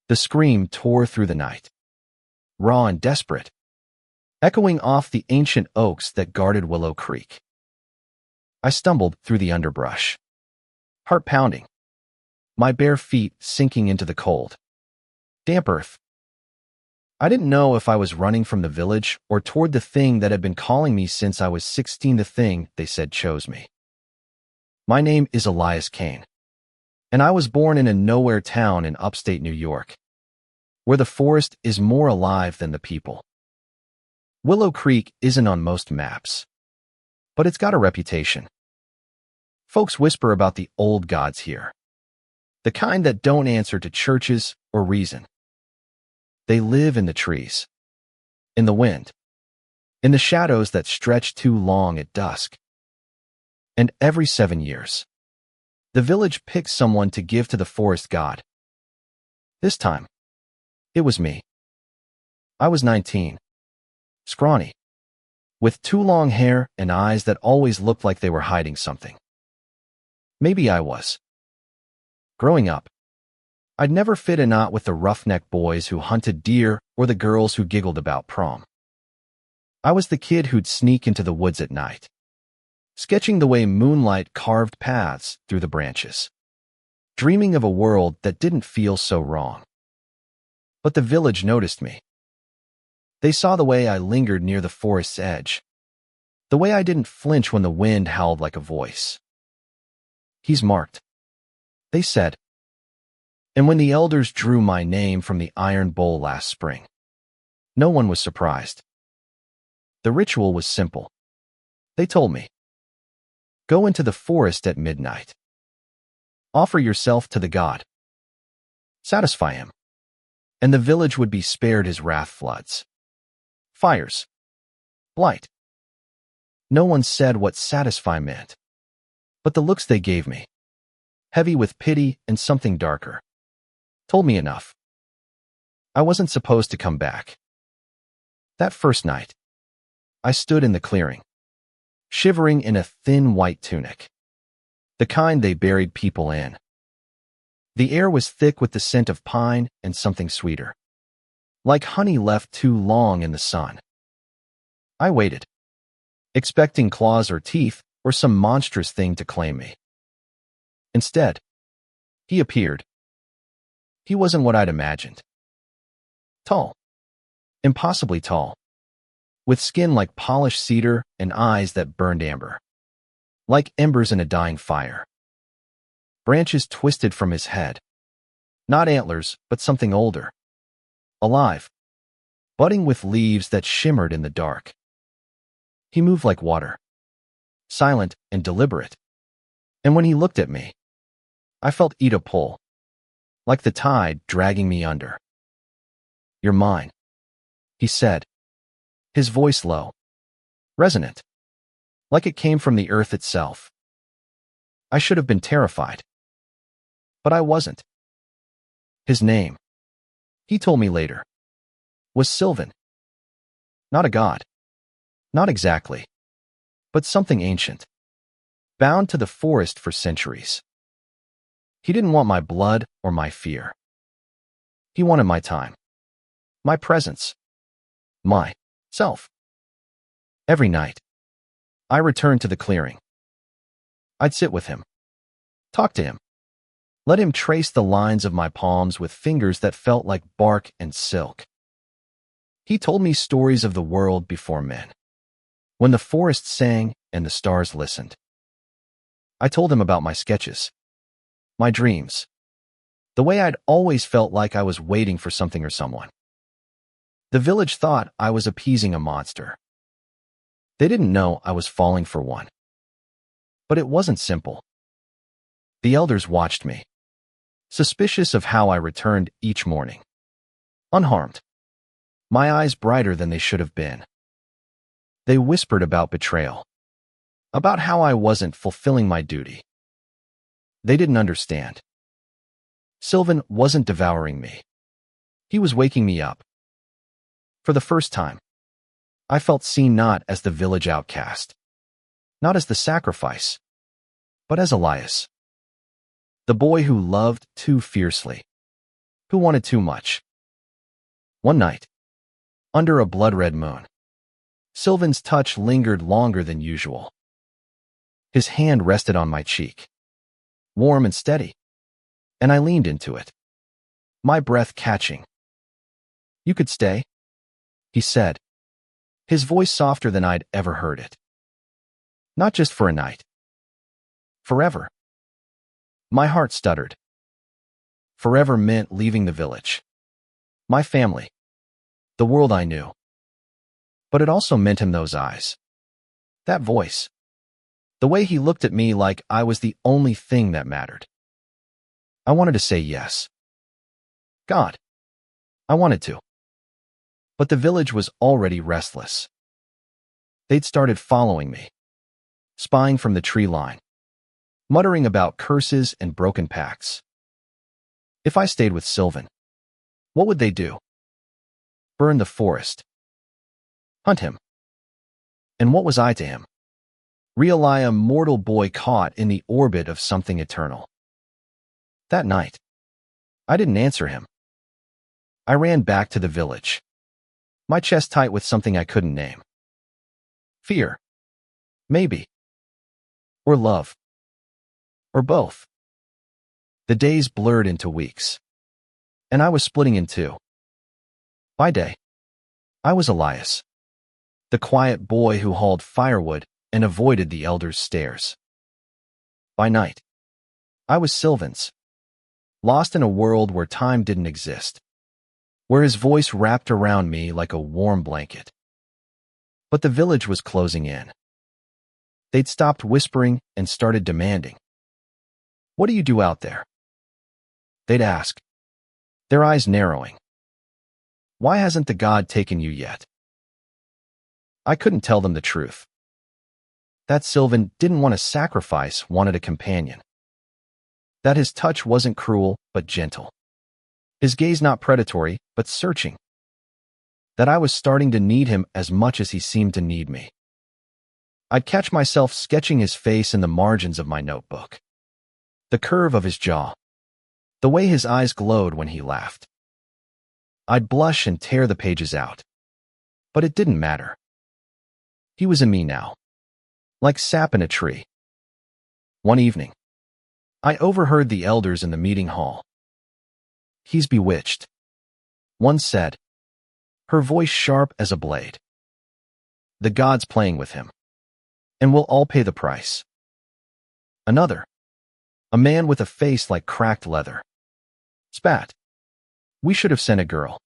The scream tore through the night, raw and desperate, echoing off the ancient oaks that guarded Willow Creek. I stumbled through the underbrush, heart pounding, my bare feet sinking into the cold, damp earth. I didn't know if I was running from the village or toward the thing that had been calling me since I was 16, the thing they said chose me. My name is Elias Kane, and I was born in a nowhere town in upstate New York, where the forest is more alive than the people. Willow Creek isn't on most maps, but it's got a reputation. Folks whisper about the old gods here, the kind that don't answer to churches or reason. They live in the trees, in the wind, in the shadows that stretch too long at dusk. And every 7 years, the village picks someone to give to the forest god. This time, it was me. I was 19, scrawny, with too long hair and eyes that always looked like they were hiding something. Maybe I was. Growing up, I'd never fit in with the roughneck boys who hunted deer or the girls who giggled about prom. I was the kid who'd sneak into the woods at night, sketching the way moonlight carved paths through the branches, dreaming of a world that didn't feel so wrong. But the village noticed me. They saw the way I lingered near the forest's edge, the way I didn't flinch when the wind howled like a voice. "He's marked," they said. And when the elders drew my name from the iron bowl last spring, no one was surprised. The ritual was simple. They told me, "Go into the forest at midnight. Offer yourself to the god. Satisfy him, and the village would be spared his wrath floods, fires, blight." No one said what satisfy meant, but the looks they gave me, heavy with pity and something darker, told me enough. I wasn't supposed to come back. That first night, I stood in the clearing, shivering in a thin white tunic, the kind they buried people in. The air was thick with the scent of pine and something sweeter, like honey left too long in the sun. I waited, expecting claws or teeth or some monstrous thing to claim me. Instead, he appeared. He wasn't what I'd imagined. Tall, impossibly tall, with skin like polished cedar and eyes that burned amber, like embers in a dying fire. Branches twisted from his head, not antlers, but something older, alive, budding with leaves that shimmered in the dark. He moved like water, silent and deliberate, and when he looked at me, I felt Ida pull, like the tide dragging me under. "You're mine," he said, his voice low, resonant, like it came from the earth itself. I should have been terrified, but I wasn't. His name, he told me later, was Sylvan. Not a god, not exactly, but something ancient, bound to the forest for centuries. He didn't want my blood or my fear. He wanted my time, my presence, my self. Every night, I returned to the clearing. I'd sit with him, talk to him, let him trace the lines of my palms with fingers that felt like bark and silk. He told me stories of the world before men, when the forest sang and the stars listened. I told him about my sketches, my dreams, the way I'd always felt like I was waiting for something or someone. The village thought I was appeasing a monster. They didn't know I was falling for one. But it wasn't simple. The elders watched me, suspicious of how I returned each morning, unharmed, my eyes brighter than they should have been. They whispered about betrayal, about how I wasn't fulfilling my duty. They didn't understand. Sylvan wasn't devouring me. He was waking me up. For the first time, I felt seen not as the village outcast, not as the sacrifice, but as Elias, the boy who loved too fiercely, Who wanted too much? One night, under a blood-red moon, Sylvan's touch lingered longer than usual. His hand rested on my cheek, warm and steady, and I leaned into it, my breath catching. "You could stay," he said, his voice softer than I'd ever heard it. "Not just for a night. Forever." My heart stuttered. Forever meant leaving the village, my family, the world I knew. But it also meant him those eyes, that voice, the way he looked at me like I was the only thing that mattered. I wanted to say yes. God, I wanted to. But the village was already restless. They'd started following me, spying from the tree line, muttering about curses and broken pacts. If I stayed with Sylvan, what would they do? Burn the forest. Hunt him. And what was I to him? Really a mortal boy caught in the orbit of something eternal. That night, I didn't answer him. I ran back to the village, my chest tight with something I couldn't name. Fear. Maybe. Or love. Or both. The days blurred into weeks, and I was splitting in two. By day, I was Elias, the quiet boy who hauled firewood and avoided the elders' stares. By night, I was Sylvan's, lost in a world where time didn't exist, where his voice wrapped around me like a warm blanket. But the village was closing in. They'd stopped whispering and started demanding. "What do you do out there?" They'd ask, their eyes narrowing. "Why hasn't the god taken you yet?" I couldn't tell them the truth. That Sylvan didn't want a sacrifice, wanted a companion. That his touch wasn't cruel, but gentle. His gaze not predatory, but searching. That I was starting to need him as much as he seemed to need me. I'd catch myself sketching his face in the margins of my notebook. The curve of his jaw. The way his eyes glowed when he laughed. I'd blush and tear the pages out. But it didn't matter. He was in me now, like sap in a tree. One evening, I overheard the elders in the meeting hall. "He's bewitched," one said, her voice sharp as a blade. "The god's playing with him, and we'll all pay the price." Another, a man with a face like cracked leather, spat, "We should have sent a girl.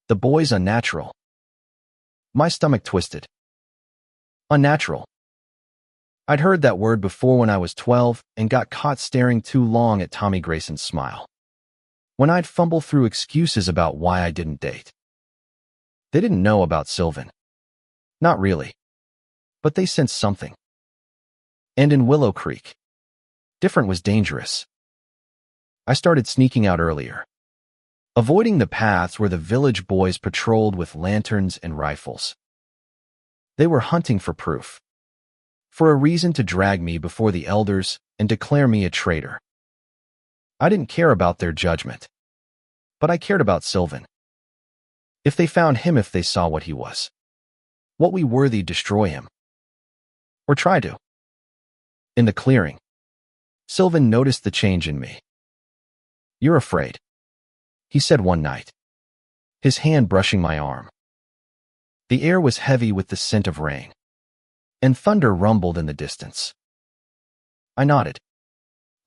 The boy's unnatural." My stomach twisted. Unnatural. I'd heard that word before when I was 12 and got caught staring too long at Tommy Grayson's smile. When I'd fumble through excuses about why I didn't date. They didn't know about Sylvan. Not really. But they sensed something. And in Willow Creek, different was dangerous. I started sneaking out earlier, avoiding the paths where the village boys patrolled with lanterns and rifles. They were hunting for proof, for a reason to drag me before the elders and declare me a traitor. I didn't care about their judgment, but I cared about Sylvan. If they found him, if they saw what he was, what we were, they'd destroy him. Or try to. In the clearing, Sylvan noticed the change in me. "You're afraid," he said one night, his hand brushing my arm. The air was heavy with the scent of rain, and thunder rumbled in the distance. I nodded,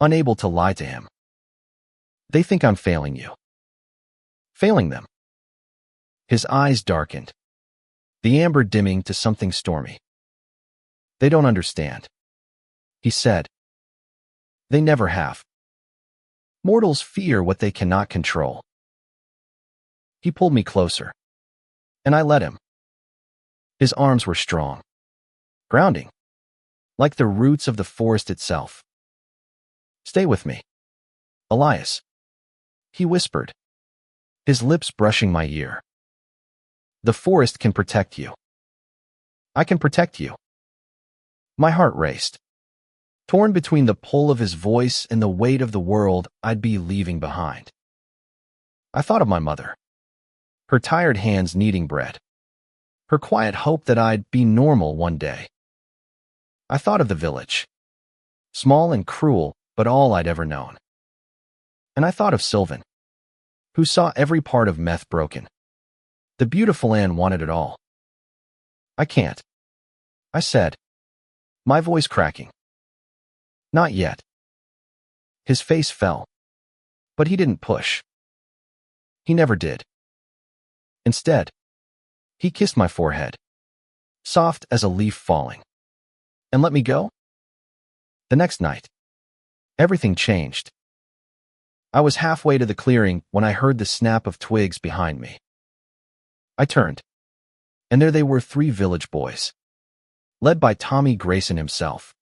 unable to lie to him. "They think I'm failing you." Failing them. His eyes darkened, the amber dimming to something stormy. "They don't understand," he said. "They never have. Mortals fear what they cannot control." He pulled me closer, and I let him. His arms were strong, grounding, like the roots of the forest itself. "Stay with me, Elias," he whispered, his lips brushing my ear. "The forest can protect you. I can protect you." My heart raced, torn between the pull of his voice and the weight of the world I'd be leaving behind. I thought of my mother, her tired hands kneading bread, her quiet hope that I'd be normal one day. I thought of the village, small and cruel, but all I'd ever known. And I thought of Sylvan, who saw every part of meth broken. The beautiful Anne wanted it all. I can't, I said, my voice cracking. Not yet. His face fell, but he didn't push. He never did. Instead, he kissed my forehead, soft as a leaf falling, and let me go. The next night, everything changed. I was halfway to the clearing when I heard the snap of twigs behind me. I turned, and there they were, 3 village boys, led by Tommy Grayson himself.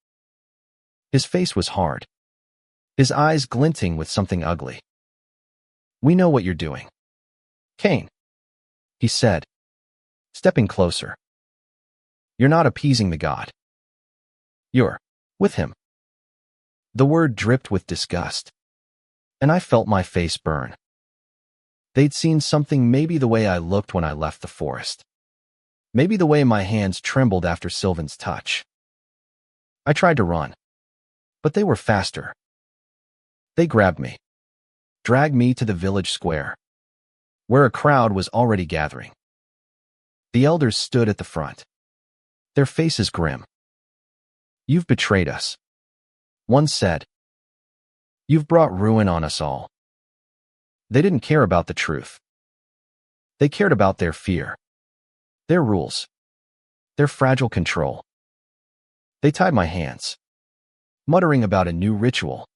His face was hard, his eyes glinting with something ugly. "We know what you're doing, Kane," he said, stepping closer. "You're not appeasing the god. You're with him." The word dripped with disgust, and I felt my face burn. They'd seen something, maybe the way I looked when I left the forest. Maybe the way my hands trembled after Sylvan's touch. I tried to run, but they were faster. They grabbed me, dragged me to the village square, where a crowd was already gathering. The elders stood at the front, their faces grim. "You've betrayed us," one said. "You've brought ruin on us all." They didn't care about the truth. They cared about their fear, their rules, their fragile control. They tied my hands, muttering about a new ritual,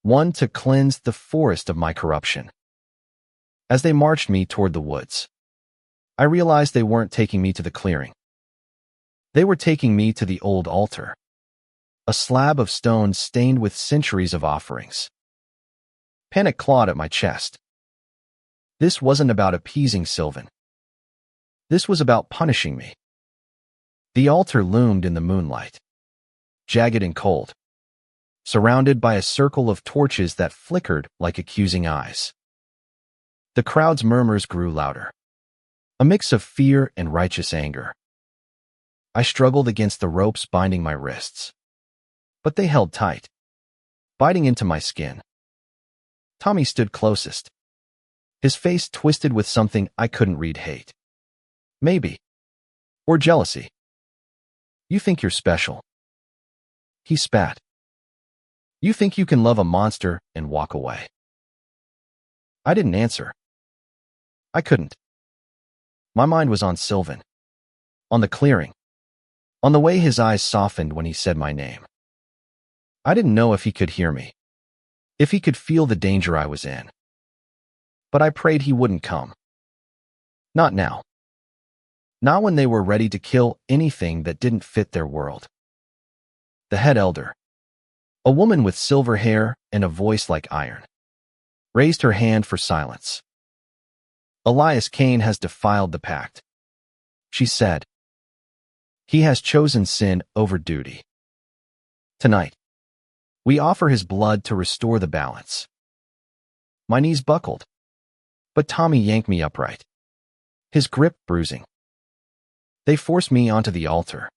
one to cleanse the forest of my corruption. As they marched me toward the woods, I realized they weren't taking me to the clearing. They were taking me to the old altar, a slab of stone stained with centuries of offerings. Panic clawed at my chest. This wasn't about appeasing Sylvan. This was about punishing me. The altar loomed in the moonlight, jagged and cold, surrounded by a circle of torches that flickered like accusing eyes. The crowd's murmurs grew louder, a mix of fear and righteous anger. I struggled against the ropes binding my wrists, but they held tight, biting into my skin. Tommy stood closest, his face twisted with something I couldn't read: hate, maybe, or jealousy. "You think you're special," he spat. "You think you can love a monster and walk away." I didn't answer. I couldn't. My mind was on Sylvan, on the clearing, on the way his eyes softened when he said my name. I didn't know if he could hear me, if he could feel the danger I was in. But I prayed he wouldn't come. Not now. Not when they were ready to kill anything that didn't fit their world. The head elder, a woman with silver hair and a voice like iron, raised her hand for silence. "Elias Kane has defiled the pact," she said. "He has chosen sin over duty. Tonight, we offer his blood to restore the balance." My knees buckled, but Tommy yanked me upright, his grip bruising. They forced me onto the altar,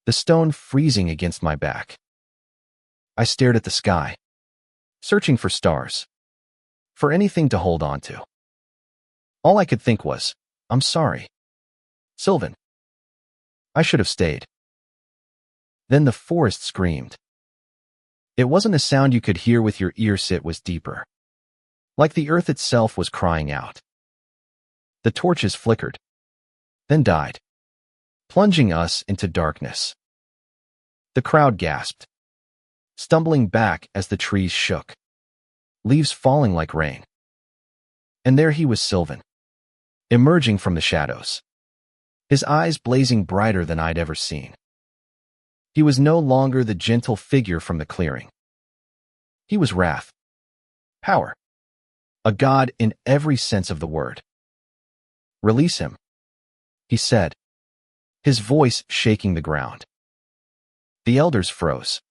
the stone freezing against my back. I stared at the sky, searching for stars, for anything to hold on to. All I could think was, "I'm sorry, Sylvan. I should have stayed." Then the forest screamed. It wasn't a sound you could hear with your ears, it was deeper, like the earth itself was crying out. The torches flickered, then died, plunging us into darkness. The crowd gasped, stumbling back as the trees shook, leaves falling like rain. And there he was, Sylvan, emerging from the shadows, his eyes blazing brighter than I'd ever seen. He was no longer the gentle figure from the clearing. He was wrath, power, a god in every sense of the word. "Release him," he said, his voice shaking the ground. The elders froze,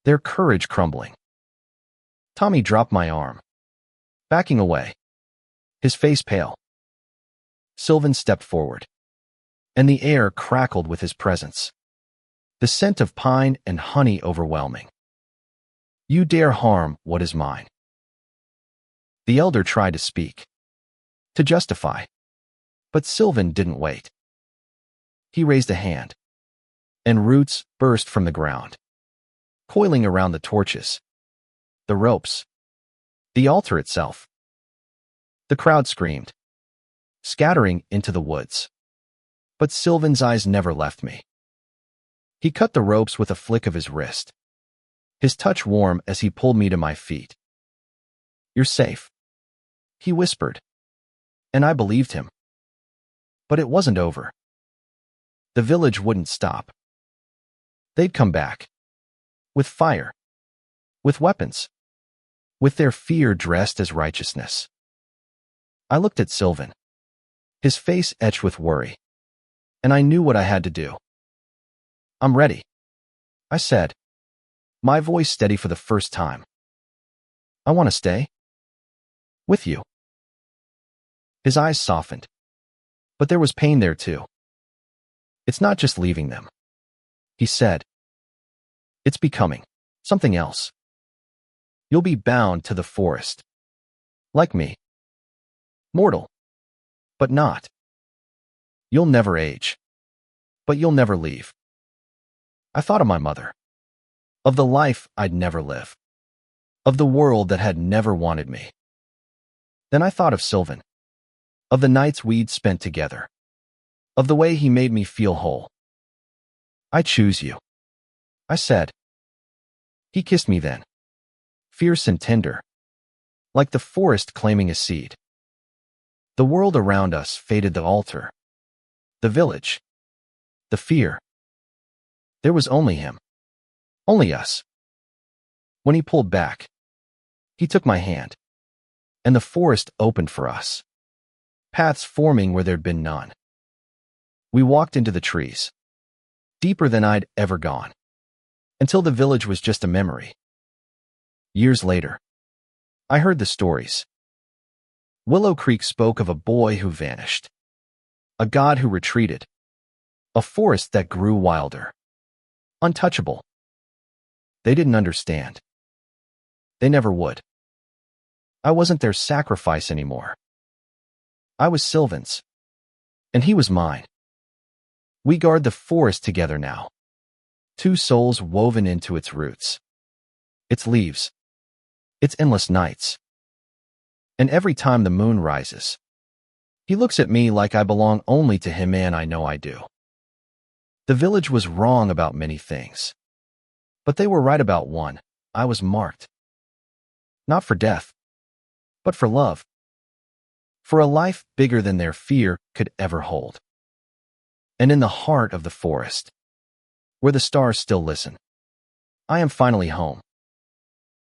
their courage crumbling. Tommy dropped my arm, backing away. his face pale. Sylvan stepped forward, and the air crackled with his presence. The scent of pine and honey overwhelming. You dare harm what is mine. The elder tried to speak, to justify, but Sylvan didn't wait. He raised a hand, and roots burst from the ground, coiling around the torches, the ropes, the altar itself. The crowd screamed, scattering into the woods. But Sylvan's eyes never left me. He cut the ropes with a flick of his wrist, his touch warm as he pulled me to my feet. You're safe, he whispered, and I believed him. But it wasn't over. The village wouldn't stop. They'd come back, with fire, with weapons, with their fear dressed as righteousness. I looked at Sylvan, his face etched with worry, and I knew what I had to do. I'm ready, I said, my voice steady for the first time. I want to stay with you. His eyes softened, but there was pain there too. It's not just leaving them, he said. It's becoming something else. You'll be bound to the forest, like me. Mortal, but not. You'll never age, but you'll never leave. I thought of my mother, of the life I'd never live, of the world that had never wanted me. Then I thought of Sylvan, of the nights we'd spent together, of the way he made me feel whole. I choose you, I said. He kissed me then, fierce and tender, like the forest claiming a seed. The world around us faded, the altar, the village, the fear. There was only him, only us. When he pulled back, he took my hand, and the forest opened for us, paths forming where there'd been none. We walked into the trees, deeper than I'd ever gone, until the village was just a memory. Years later, I heard the stories. Willow Creek spoke of a boy who vanished, a god who retreated, a forest that grew wilder, untouchable. They didn't understand. They never would. I wasn't their sacrifice anymore. I was Sylvan's, and he was mine. We guard the forest together now, two souls woven into its roots, its leaves, its endless nights. And every time the moon rises, he looks at me like I belong only to him, and I know I do. The village was wrong about many things, but they were right about one. I was marked. Not for death, but for love. For a life bigger than their fear could ever hold. And in the heart of the forest, where the stars still listen, I am finally home.